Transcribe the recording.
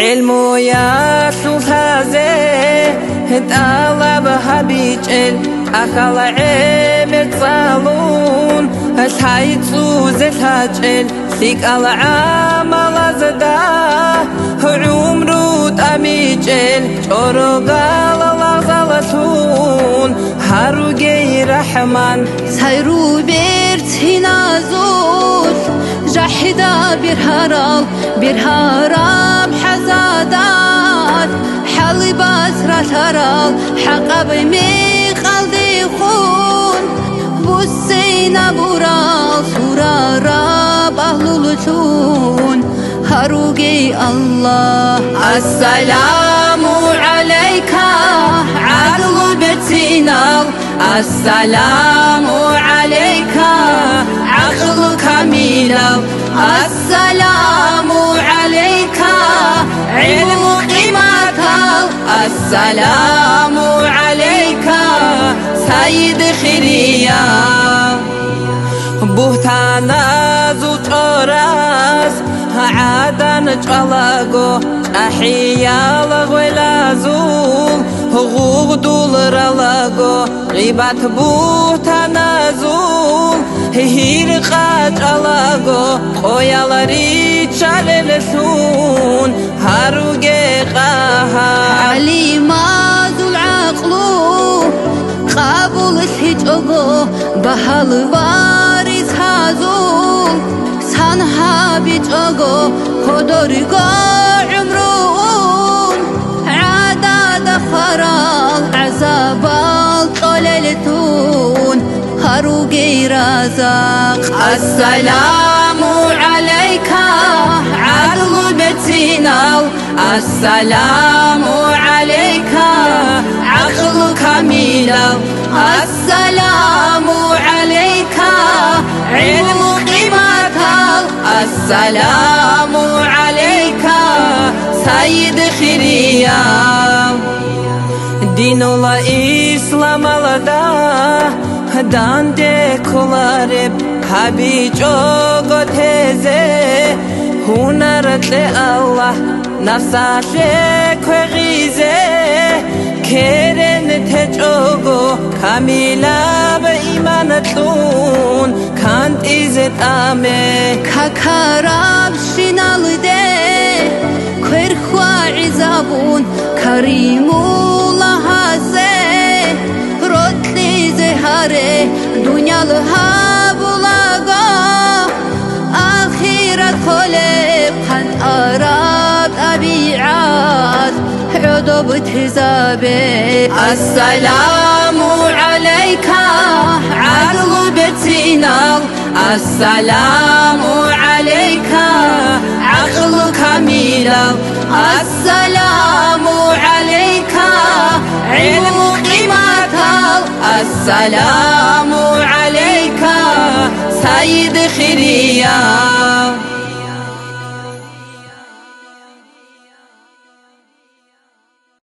علمو يا سلطازي طلبها بيجل أخل عمل صالون الحيط سوزة هاجل سيك العمل زدا عمرو تأميجل شورو قال لغزلتون هاروغي رحمن سايرو بيرت هنازول جحدا برهرام حزادات حالي باسرة ترال حقب ميقلدي خون بوسينا بورال سورا راب أهلولتون هاروغي الله السلام عليك عدل بتينال السلام عليك عقل كامل السلام عليك علم قيمتك السلام عليك سيد خيريا بوهتانا زوج أراس عادن جلاغو أحيا لغولازول حقوق دولار لاغو غيبات بوهتانا زول هير قاج لاغو قويالاري چاللسون هاروغي قاها علي مازو العقلو قابل الهجوغو بحال باريز هازول سانها بيجوغو خدوريغو عمرون عداد فرال عزابال طوللتون هاروغي رازاق السلام عليك عدل بتينال السلام عليك عقل كامل السلام عليك علم قيمتك السلام عليك سيد خيريا دين الله إسلام الله دانده كلارب حبي جوغو تزه هنرت الله نفسه كغيزه كرن تجوغو كاملا بإيمانتون كانت إزت آمه كاكاراب شنال ده كرخوا عزابون كريمو لحاسه رتلي زهاره دنيا لها بولاغا آخرت خلب خند آراب أبيعات عدو بتهزابه السلام عليك عدل بتينال السلام عليك عقل كامل السلام عليك علم قيمتك السلام عليك سيد خيريا